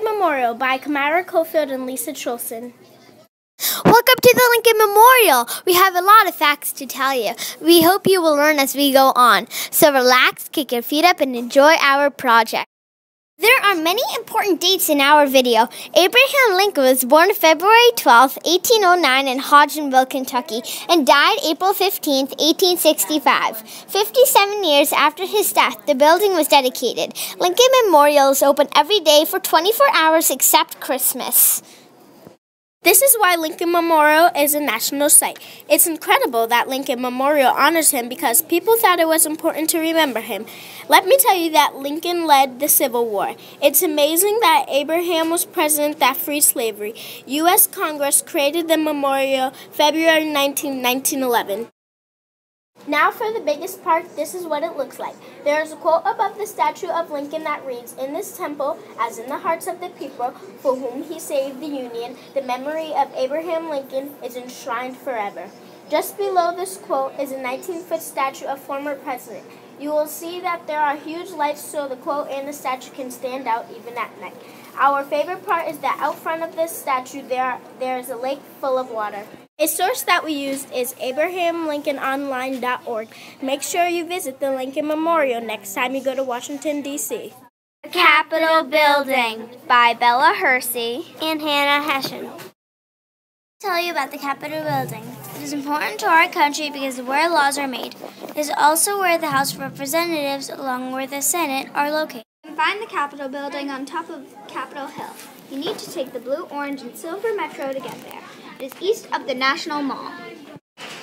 Lincoln Memorial by Kamara Cofield and Lisa Trolson. Welcome to the Lincoln Memorial. We have a lot of facts to tell you. We hope you will learn as we go on. So relax, kick your feet up, and enjoy our project. There are many important dates in our video. Abraham Lincoln was born February 12, 1809 in Hodgenville, Kentucky, and died April 15, 1865. 57 years after his death, the building was dedicated. Lincoln Memorial is open every day for 24 hours except Christmas. This is why Lincoln Memorial is a national site. It's incredible that Lincoln Memorial honors him because people thought it was important to remember him. Let me tell you that Lincoln led the Civil War. It's amazing that Abraham was president that freed slavery. U.S. Congress created the memorial February 19, 1911. Now for the biggest part, this is what it looks like. There is a quote above the statue of Lincoln that reads, "In this temple, as in the hearts of the people for whom he saved the Union, the memory of Abraham Lincoln is enshrined forever." Just below this quote is a 19-foot statue of former president. You will see that there are huge lights so the quote and the statue can stand out even at night. Our favorite part is that out front of this statue there is a lake full of water. A source that we used is abrahamlincolnonline.org. Make sure you visit the Lincoln Memorial next time you go to Washington, D.C. The Capitol Building by Bella Hersey and Hannah Hession. Tell you about the Capitol Building. It is important to our country because of where laws are made. It is also where the House of Representatives, along with the Senate, are located. You can find the Capitol Building on top of Capitol Hill. You need to take the blue, orange, and silver metro to get there. It is east of the National Mall.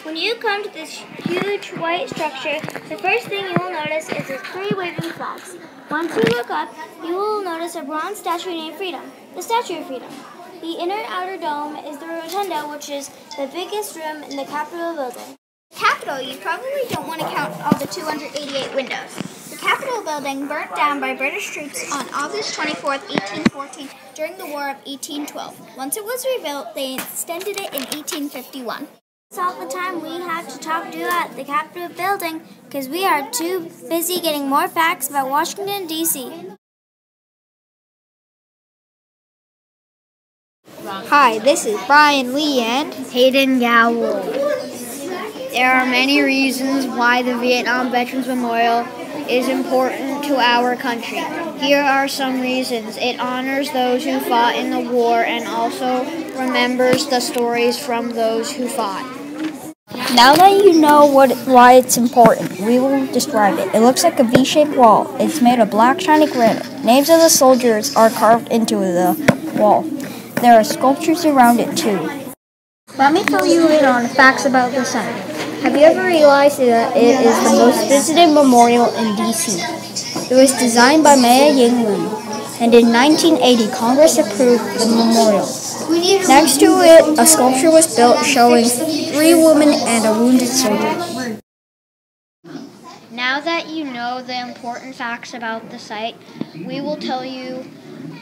When you come to this huge white structure, the first thing you will notice is its 3 waving flags. Once you look up, you will notice a bronze statue named Freedom, the Statue of Freedom. The inner and outer dome is the rotunda, which is the biggest room in the Capitol building. Capitol, you probably don't want to count all the 288 windows. The Capitol building burnt down by British troops on August 24, 1814, during the War of 1812. Once it was rebuilt, they extended it in 1851. That's all the time we have to talk to you at the Capitol building because we are too busy getting more facts about Washington, D.C. Hi, this is Brian Lee and Hayden Gowell. There are many reasons why the Vietnam Veterans Memorial is important to our country. Here are some reasons. It honors those who fought in the war and also remembers the stories from those who fought. Now that you know why it's important, we will describe it. It looks like a V-shaped wall. It's made of black shiny granite. Names of the soldiers are carved into the wall. There are sculptures around it too. Let me fill you in on facts about the site. Have you ever realized that it is the most visited memorial in D.C.? It was designed by Maya Ying-Lin, and in 1980 Congress approved the memorial. Next to it, a sculpture was built showing 3 women and a wounded soldier. Now that you know the important facts about the site, we will tell you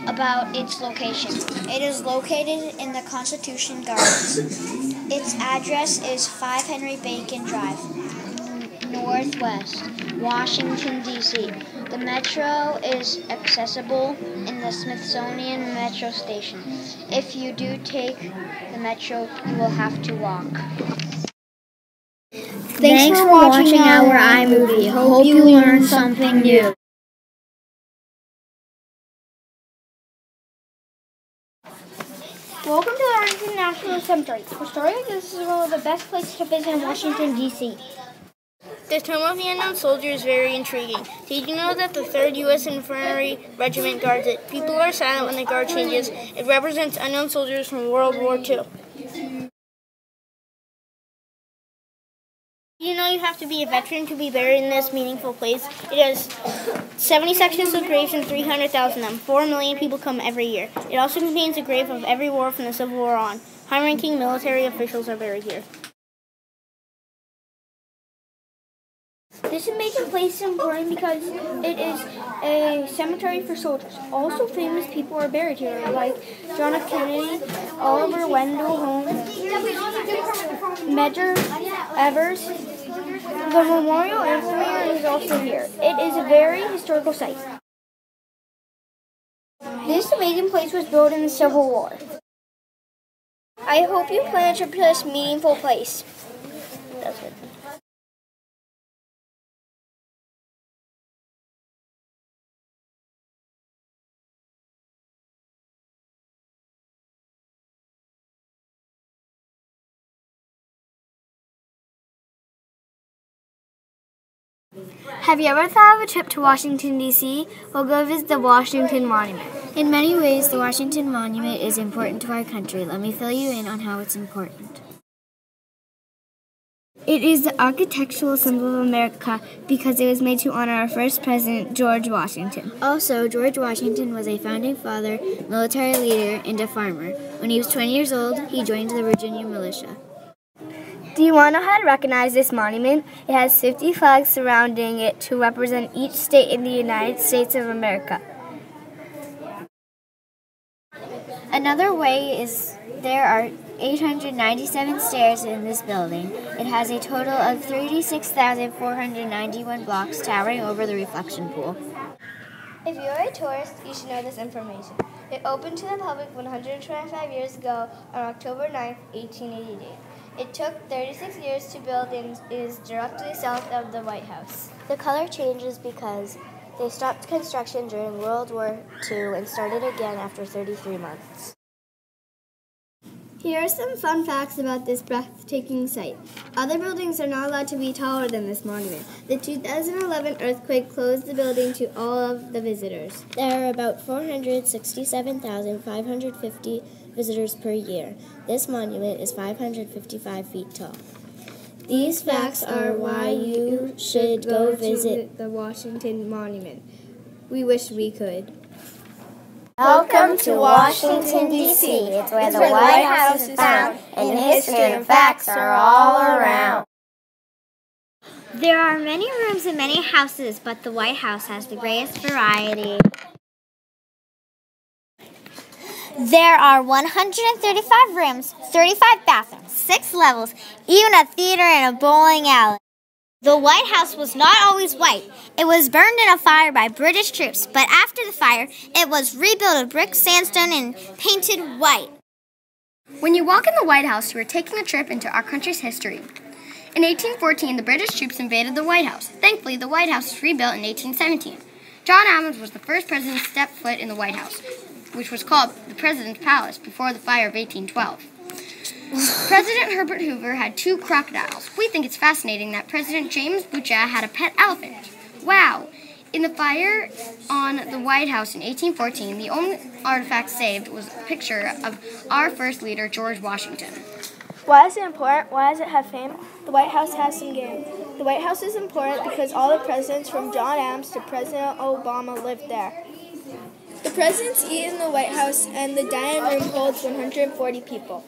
about its location. It is located in the Constitution Gardens. Its address is 5 Henry Bacon Drive, Northwest, Washington, D.C. The metro is accessible in the Smithsonian Metro Station. If you do take the metro, you will have to walk. Thanks for watching our iMovie. Hope you learned something new. Welcome to the Arlington National Cemetery. Historically, this is one of the best places to visit in Washington, D.C. The Tomb of the Unknown Soldier is very intriguing. Did you know that the 3rd U.S. Infantry Regiment guards it? People are silent when the guard changes. It represents unknown soldiers from World War II. You know you have to be a veteran to be buried in this meaningful place. It has 70 sections of graves and 300,000 of them. 4 million people come every year. It also contains a grave of every war from the Civil War on. High-ranking military officials are buried here. This major place is important because it is a cemetery for soldiers. Also famous people are buried here, like John F. Kennedy, Oliver Wendell Holmes, Medgar Evers. The Memorial Amphitheater is also here. It is a very historical site. This amazing place was built in the Civil War. I hope you plan a trip to this meaningful place. That's it. Have you ever thought of a trip to Washington, D.C.? We'll go visit the Washington Monument. In many ways, the Washington Monument is important to our country. Let me fill you in on how it's important. It is the architectural symbol of America because it was made to honor our first president, George Washington. Also, George Washington was a founding father, military leader, and a farmer. When he was 20 years old, he joined the Virginia militia. Do you want to know how to recognize this monument? It has 50 flags surrounding it to represent each state in the United States of America. Another way is there are 897 stairs in this building. It has a total of 36,491 blocks towering over the reflection pool. If you're a tourist, you should know this information. It opened to the public 125 years ago on October 9, 1888. It took 36 years to build and is directly south of the White House. The color changes because they stopped construction during World War II and started again after 33 months. Here are some fun facts about this breathtaking site. Other buildings are not allowed to be taller than this monument. The 2011 earthquake closed the building to all of the visitors. There are about 467,550 visitors per year. This monument is 555 feet tall. These facts are why you should go visit the Washington Monument. We wish we could. Welcome to Washington, D.C. It's where the White House is found, and history and facts are all around. There are many rooms in many houses, but the White House has the greatest variety. There are 135 rooms, 35 bathrooms, 6 levels, even a theater and a bowling alley. The White House was not always white. It was burned in a fire by British troops, but after the fire, it was rebuilt of brick, sandstone, and painted white. When you walk in the White House, you are taking a trip into our country's history. In 1814, the British troops invaded the White House. Thankfully, the White House was rebuilt in 1817. John Adams was the first president to step foot in the White House, which was called the President's Palace before the fire of 1812. President Herbert Hoover had 2 crocodiles. We think it's fascinating that President James Butcha had a pet elephant. Wow! In the fire on the White House in 1814, the only artifact saved was a picture of our first leader, George Washington. Why is it important? Why does it have fame? The White House has some game. The White House is important because all the presidents from John Adams to President Obama lived there. The presidents eat in the White House, and the dining room holds 140 people.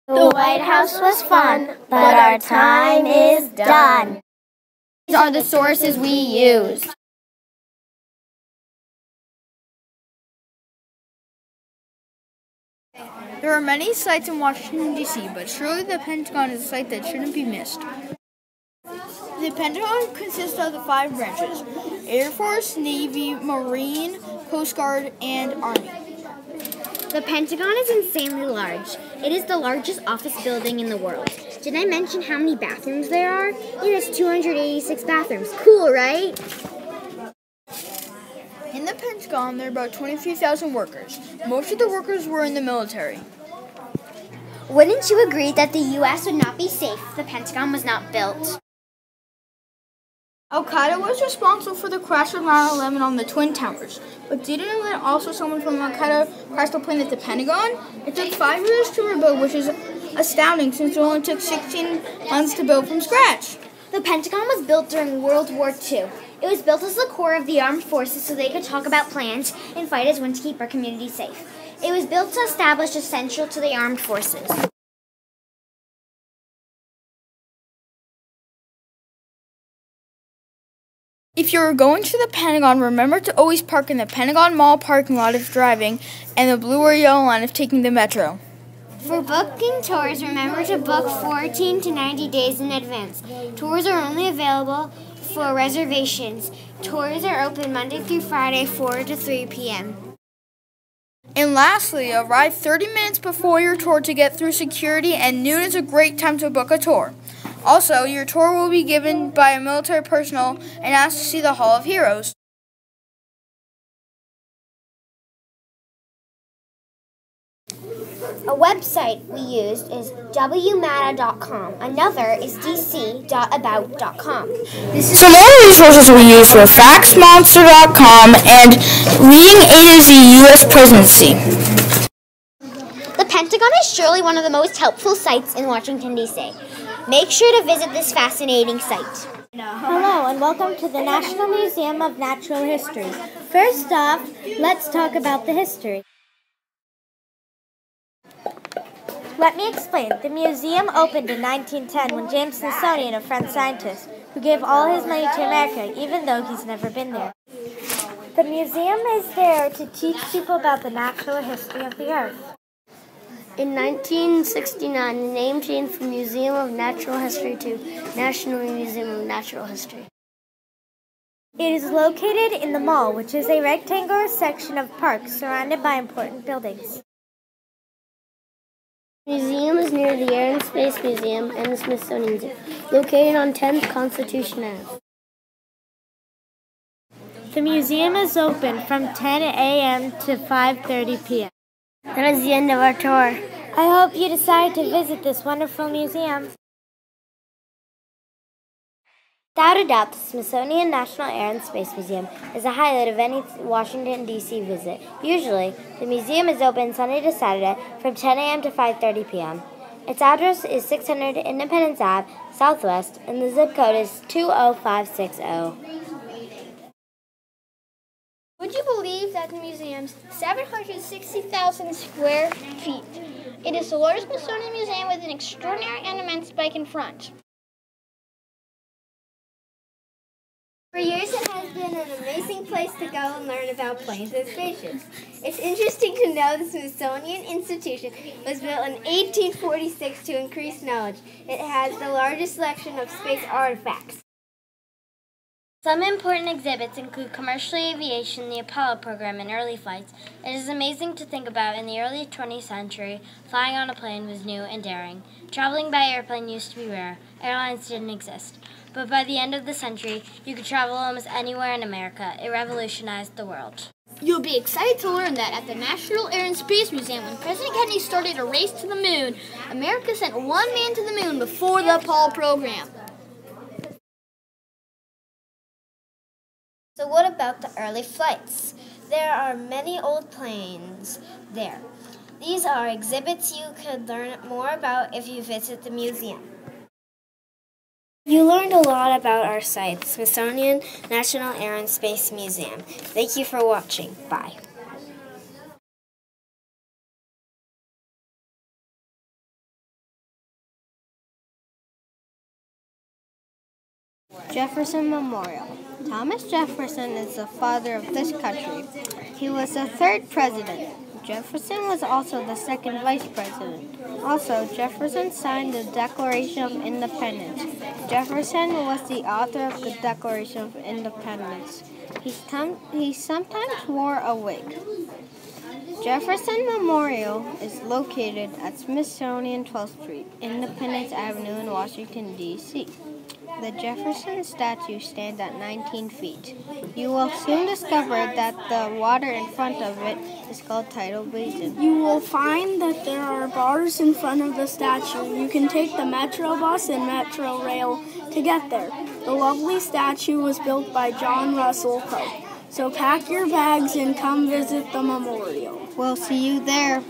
The White House was fun, but our time is done. These are the sources we used. There are many sites in Washington, D.C., but surely the Pentagon is a site that shouldn't be missed. The Pentagon consists of the 5 branches: Air Force, Navy, Marine, Coast Guard, and Army. The Pentagon is insanely large. It is the largest office building in the world. Did I mention how many bathrooms there are? It has 286 bathrooms. Cool, right? In the Pentagon, there are about 23,000 workers. Most of the workers were in the military. Wouldn't you agree that the U.S. would not be safe if the Pentagon was not built? Al-Qaeda was responsible for the crash of 9/11 on the Twin Towers, but didn't it also someone from Al-Qaeda crash the plane at the Pentagon? It took 5 years to rebuild, which is astounding since it only took 16 months to build from scratch. The Pentagon was built during World War II. It was built as the core of the armed forces so they could talk about plans and fight as one to keep our community safe. It was built to establish essential to the armed forces. If you're going to the Pentagon, remember to always park in the Pentagon Mall parking lot if driving, and the blue or yellow line if taking the metro. For booking tours, remember to book 14 to 90 days in advance. Tours are only available for reservations. Tours are open Monday through Friday, 4 to 3 p.m. And lastly, arrive 30 minutes before your tour to get through security, and noon is a great time to book a tour. Also, your tour will be given by a military personnel and asked to see the Hall of Heroes. A website we used is wmata.com. Another is dc.about.com. Some other resources we used were factsmonster.com and Reading A to Z U.S. Presidency. The Pentagon is surely one of the most helpful sites in Washington, D.C. Make sure to visit this fascinating site. Hello and welcome to the National Museum of Natural History. First off, let's talk about the history. Let me explain. The museum opened in 1910 when James Smithsonian, a French scientist, who gave all his money to America, even though he's never been there. The museum is there to teach people about the natural history of the earth. In 1969, the name changed from Museum of Natural History to National Museum of Natural History. It is located in the mall, which is a rectangular section of park surrounded by important buildings. The museum is near the Air and Space Museum and the Smithsonian Zoo, located on 10th Constitution Ave. The museum is open from 10 a.m. to 5:30 p.m. That is the end of our tour. I hope you decide to visit this wonderful museum. Without a doubt, the Smithsonian National Air and Space Museum is a highlight of any Washington, D.C. visit. Usually, the museum is open Sunday to Saturday from 10 a.m. to 5:30 p.m. Its address is 600 Independence Ave, Southwest, and the zip code is 20560. Would you believe that the museum's 760,000 square feet? It is the largest Smithsonian museum with an extraordinary and immense bike in front. For years, it has been an amazing place to go and learn about planes and spaceships. It's interesting to know the Smithsonian Institution was built in 1846 to increase knowledge. It has the largest selection of space artifacts. Some important exhibits include commercial aviation, the Apollo program, and early flights. It is amazing to think about in the early 20th century, flying on a plane was new and daring. Traveling by airplane used to be rare. Airlines didn't exist. But by the end of the century, you could travel almost anywhere in America. It revolutionized the world. You'll be excited to learn that at the National Air and Space Museum, when President Kennedy started a race to the moon, America sent one man to the moon before the Apollo program. So what about the early flights? There are many old planes there. These are exhibits you could learn more about if you visit the museum. You learned a lot about our site, Smithsonian National Air and Space Museum. Thank you for watching. Bye. Jefferson Memorial. Thomas Jefferson is the father of this country. He was the third president. Jefferson was also the second vice president. Also, Jefferson signed the Declaration of Independence. Jefferson was the author of the Declaration of Independence. He sometimes wore a wig. Jefferson Memorial is located at Smithsonian 12th Street, Independence Avenue in Washington, D.C. The Jefferson statue stands at 19 feet. You will soon discover that the water in front of it is called Tidal Basin. You will find that there are bars in front of the statue. You can take the Metro bus and Metro rail to get there. The lovely statue was built by John Russell Pope. So pack your bags and come visit the memorial. We'll see you there.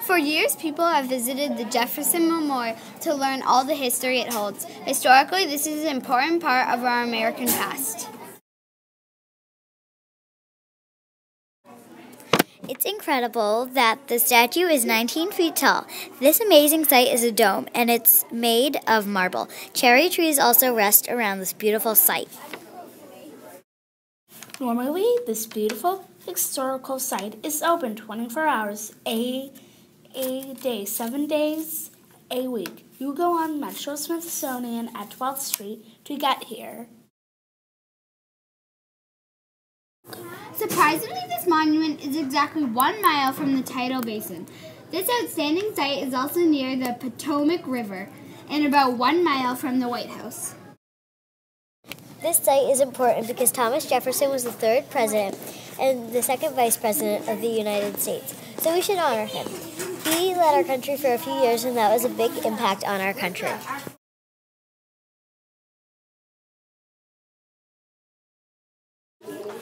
For years, people have visited the Jefferson Memorial to learn all the history it holds. Historically, this is an important part of our American past. It's incredible that the statue is 19 feet tall. This amazing site is a dome, and it's made of marble. Cherry trees also rest around this beautiful site. Normally, this beautiful historical site is open 24 hours a day, 7 days a week. You go on Metro Smithsonian at 12th Street to get here. Surprisingly, this monument is exactly 1 mile from the tidal basin. This outstanding site is also near the Potomac River and about 1 mile from the White House. This site is important because Thomas Jefferson was the third president and the second vice president of the United States, so we should honor him. He led our country for a few years, and that was a big impact on our country.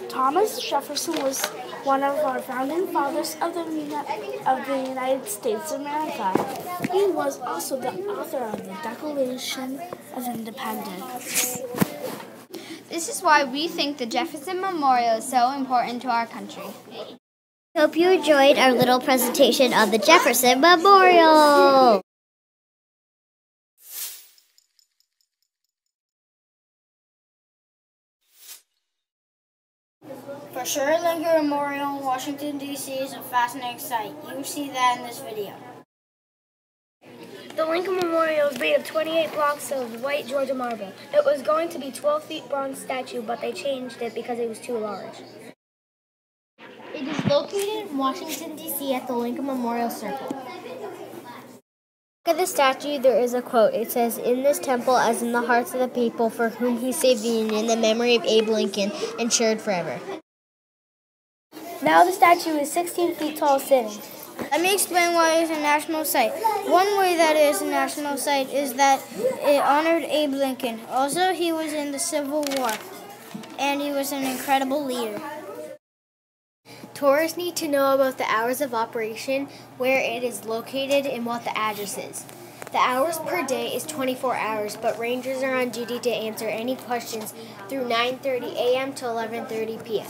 Thomas Jefferson was one of our founding fathers of the United States of America. He was also the author of the Declaration of Independence. This is why we think the Jefferson Memorial is so important to our country. Hope you enjoyed our little presentation on the Jefferson Memorial. For sure, Lincoln Memorial in Washington, D.C. is a fascinating sight. You will see that in this video. The Lincoln Memorial is made of 28 blocks of white Georgia marble. It was going to be 12 feet bronze statue, but they changed it because it was too large. It is located in Washington, D.C. at the Lincoln Memorial Circle. Look at the statue, there is a quote. It says, "In this temple, as in the hearts of the people for whom he saved the Union, the memory of Abe Lincoln ensured forever." Now the statue is 16 feet tall sitting. Let me explain why it is a national site. One way that it is a national site is that it honored Abe Lincoln. Also, he was in the Civil War, and he was an incredible leader. Tourists need to know about the hours of operation, where it is located, and what the address is. The hours per day is 24 hours, but rangers are on duty to answer any questions through 9:30 a.m. to 11:30 p.m.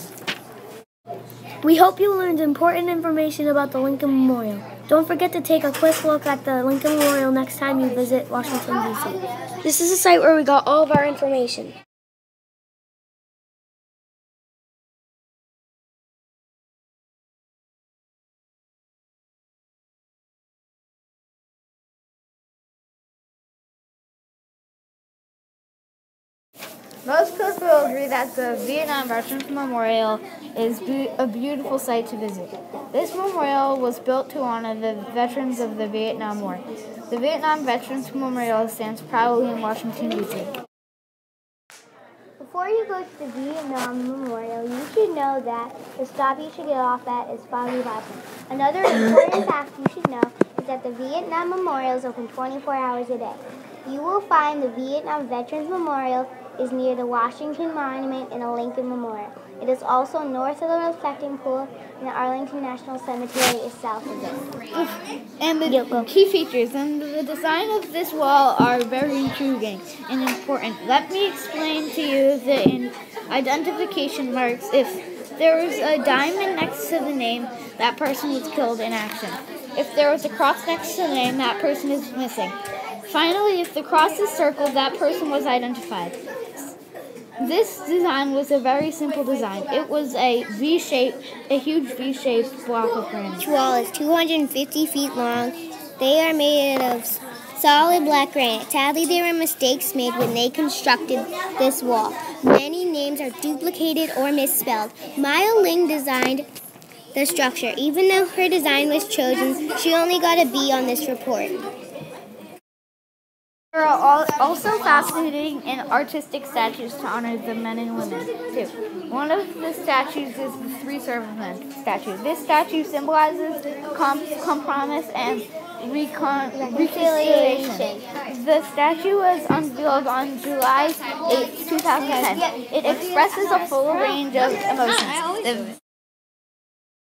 We hope you learned important information about the Lincoln Memorial. Don't forget to take a quick look at the Lincoln Memorial next time you visit Washington, D.C. This is a site where we got all of our information. Most people agree that the Vietnam Veterans Memorial is a beautiful site to visit. This memorial was built to honor the veterans of the Vietnam War. The Vietnam Veterans Memorial stands proudly in Washington, D.C. Before you go to the Vietnam Memorial, you should know that the stop you should get off at is Foggy Bottom. Another important fact you should know is that the Vietnam Memorial is open 24 hours a day. You will find the Vietnam Veterans Memorial is near the Washington Monument and the Lincoln Memorial. It is also north of the reflecting pool, and the Arlington National Cemetery is south of it. And the key features and the design of this wall are very intriguing and important. Let me explain to you the identification marks. If there was a diamond next to the name, that person was killed in action. If there was a cross next to the name, that person is missing. Finally, if the cross is circled, that person was identified. This design was a very simple design. It was a huge V-shaped block of granite. This wall is 250 feet long. They are made of solid black granite. Sadly, there were mistakes made when they constructed this wall. Many names are duplicated or misspelled. Maya Ling designed the structure. Even though her design was chosen, she only got a B on this report. There are also fascinating and artistic statues to honor the men and women, too. One of the statues is the Three Servicemen statue. This statue symbolizes compromise and reconciliation. The statue was unveiled on July 8, 2010. It expresses a full range of emotions.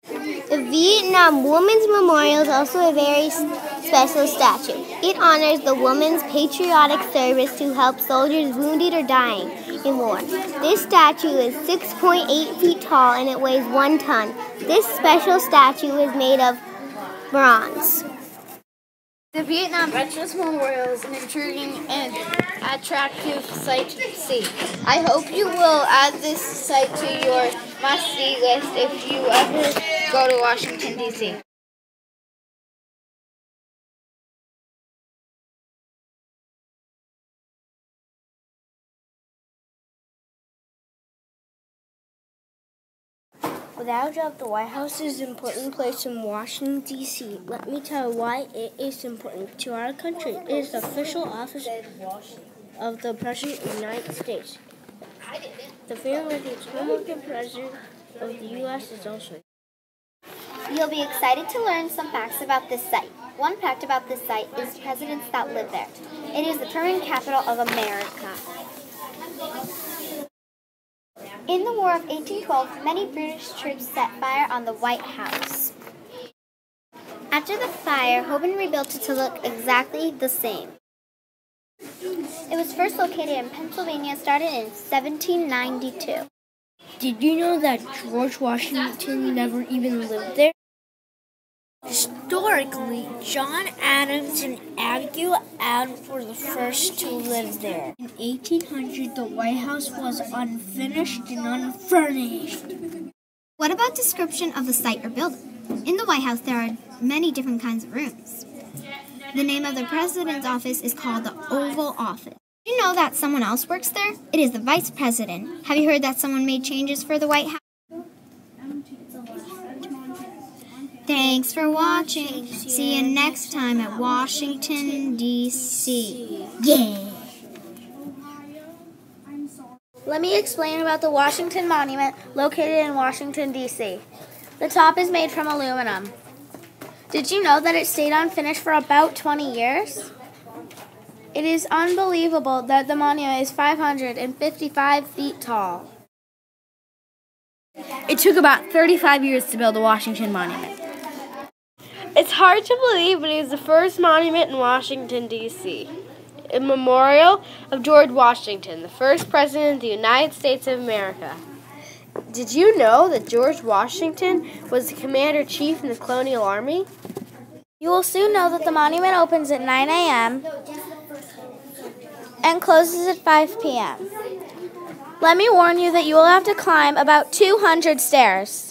The Vietnam Women's Memorial is also a very special statue. It honors the women's patriotic service to help soldiers wounded or dying in war. This statue is 6.8 feet tall and it weighs 1 ton. This special statue is made of bronze. The Vietnam Veterans Memorial is an intriguing and attractive site to see. I hope you will add this site to your must-see list if you ever go to Washington, D.C. Without a doubt, the White House is an important place in Washington, D.C. Let me tell you why it is important to our country. It is the official office of the President of the United States. The field with its home of the President of the U.S. is also. You'll be excited to learn some facts about this site. One fact about this site is presidents that live there. It is the permanent capital of America. In the War of 1812, many British troops set fire on the White House. After the fire, Hoban rebuilt it to look exactly the same. It was first located in Pennsylvania, started in 1792. Did you know that George Washington never even lived there? Historically, John Adams and Abigail Adams were the first to live there. In 1800, the White House was unfinished and unfurnished. What about description of the site or building? In the White House, there are many different kinds of rooms. The name of the president's office is called the Oval Office. Did you know that someone else works there? It is the vice president. Have you heard that someone made changes for the White House? Thanks for watching. See you next time at Washington, D.C. Yeah! Let me explain about the Washington Monument located in Washington, D.C. The top is made from aluminum. Did you know that it stayed unfinished for about 20 years? It is unbelievable that the monument is 555 feet tall. It took about 35 years to build the Washington Monument. It's hard to believe, but it is the first monument in Washington, D.C. A memorial of George Washington, the first president of the United States of America. Did you know that George Washington was the commander-in-chief in the Colonial Army? You will soon know that the monument opens at 9 a.m. and closes at 5 p.m. Let me warn you that you will have to climb about 200 stairs.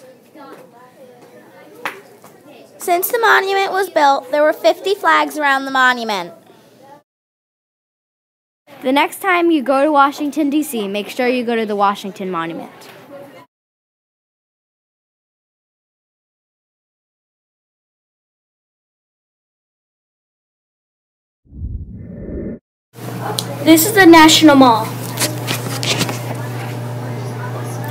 Since the monument was built, there were 50 flags around the monument. The next time you go to Washington, D.C., make sure you go to the Washington Monument. This is the National Mall.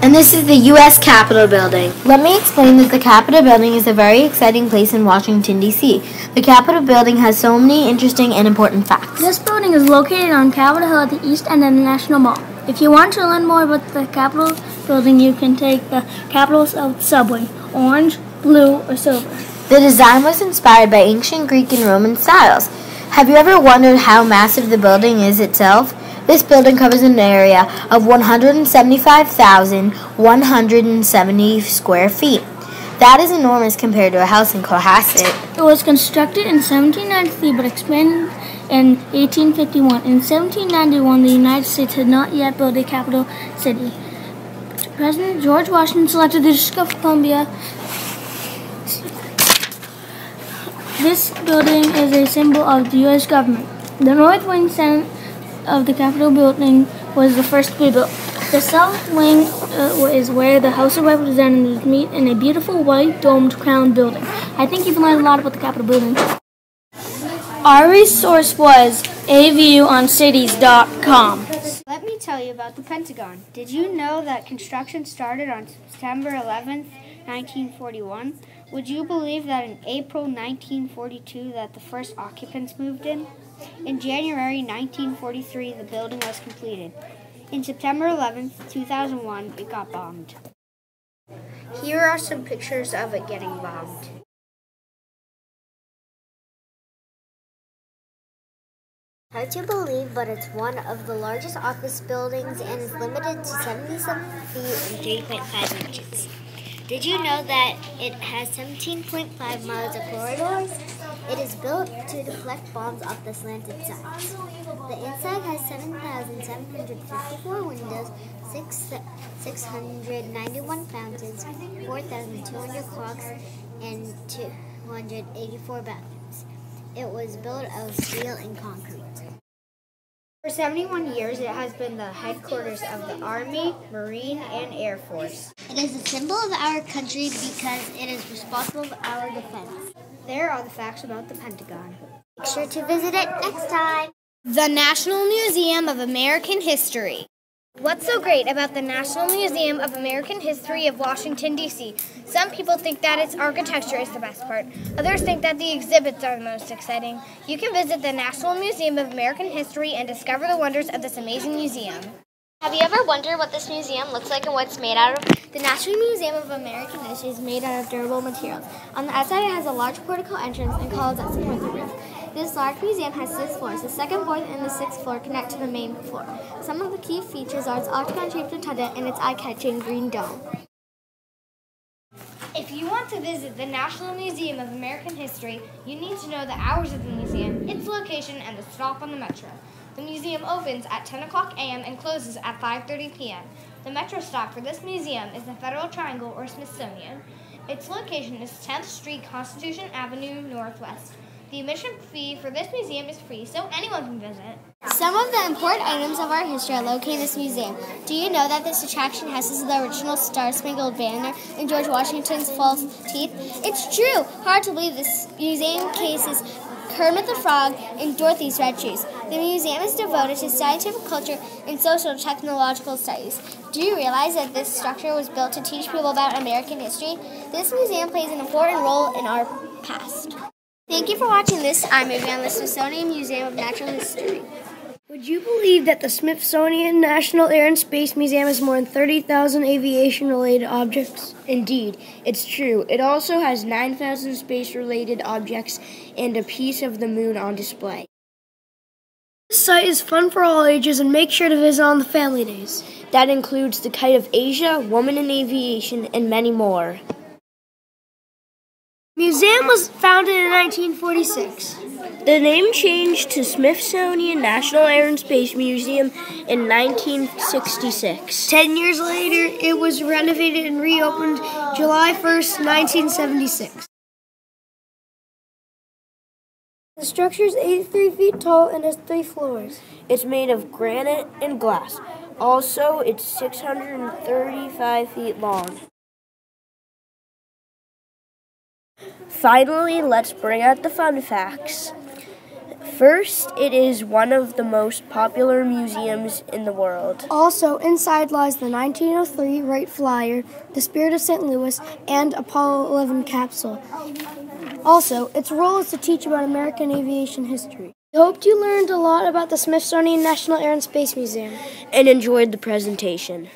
And this is the U.S. Capitol Building. Let me explain that the Capitol Building is a very exciting place in Washington, D.C. The Capitol Building has so many interesting and important facts. This building is located on Capitol Hill at the east end of the National Mall. If you want to learn more about the Capitol Building, you can take the Capitol South Subway, orange, blue, or silver. The design was inspired by ancient Greek and Roman styles. Have you ever wondered how massive the building is itself? This building covers an area of 175,170 square feet. That is enormous compared to a house in Cohasset. It was constructed in 1793 but expanded in 1851. In 1791, the United States had not yet built a capital city. President George Washington selected the District of Columbia. This building is a symbol of the U.S. government. The north wing Senate of the Capitol Building was the first to be built. The south wing is where the House of Representatives meet in a beautiful white domed crown building. I think you've learned a lot about the Capitol Building. Our resource was aviewOnCities.com. Let me tell you about the Pentagon. Did you know that construction started on September 11th, 1941? Would you believe that in April 1942 that the first occupants moved in? In January 1943, the building was completed. In September 11th, 2001, it got bombed. Here are some pictures of it getting bombed. Hard to believe, but it's one of the largest office buildings and is limited to 77 feet and 3.5 inches. Did you know that it has 17.5 miles of corridors? It is built to deflect bombs off the slanted sides. The inside has 7,754 windows, 691 fountains, 4,200 clocks, and 284 bathrooms. It was built of steel and concrete. For 71 years, it has been the headquarters of the Army, Marine, and Air Force. It is a symbol of our country because it is responsible for our defense. There are the facts about the Pentagon. Make sure to visit it next time. The National Museum of American History. What's so great about the National Museum of American History of Washington, D.C.? Some people think that its architecture is the best part. Others think that the exhibits are the most exciting. You can visit the National Museum of American History and discover the wonders of this amazing museum. Have you ever wondered what this museum looks like and what it's made out of? The National Museum of American History is made out of durable materials. On the outside, it has a large portico entrance and columns that support the roof. This large museum has 6 floors. The second, fourth, and the 6th floor connect to the main floor. Some of the key features are its octagon-shaped rotunda and its eye-catching green dome. If you want to visit the National Museum of American History, you need to know the hours of the museum, its location, and the stop on the metro. The museum opens at 10 o'clock a.m. and closes at 5:30 p.m. The metro stop for this museum is the Federal Triangle or Smithsonian. Its location is 10th Street, Constitution Avenue, Northwest. The admission fee for this museum is free, so anyone can visit. Some of the important items of our history are located in this museum. Do you know that this attraction houses the original Star-Spangled Banner and George Washington's false teeth? It's true! Hard to believe this museum cases Kermit the Frog and Dorothy's red shoes. The museum is devoted to scientific culture and social technological studies. Do you realize that this structure was built to teach people about American history? This museum plays an important role in our past. Thank you for watching this iMovie on the Smithsonian Museum of Natural History. Would you believe that the Smithsonian National Air and Space Museum has more than 30,000 aviation-related objects? Indeed, it's true. It also has 9,000 space-related objects and a piece of the moon on display. This site is fun for all ages, and make sure to visit on the family days. That includes the Kite of Asia, Woman in Aviation, and many more. The museum was founded in 1946. The name changed to Smithsonian National Air and Space Museum in 1966. 10 years later, it was renovated and reopened July 1st, 1976. The structure is 83 feet tall and has 3 floors. It's made of granite and glass. Also, it's 635 feet long. Finally, let's bring out the fun facts. First, it is one of the most popular museums in the world. Also, inside lies the 1903 Wright Flyer, the Spirit of St. Louis, and Apollo 11 capsule. Also, its role is to teach about American aviation history. I hoped you learned a lot about the Smithsonian National Air and Space Museum and enjoyed the presentation.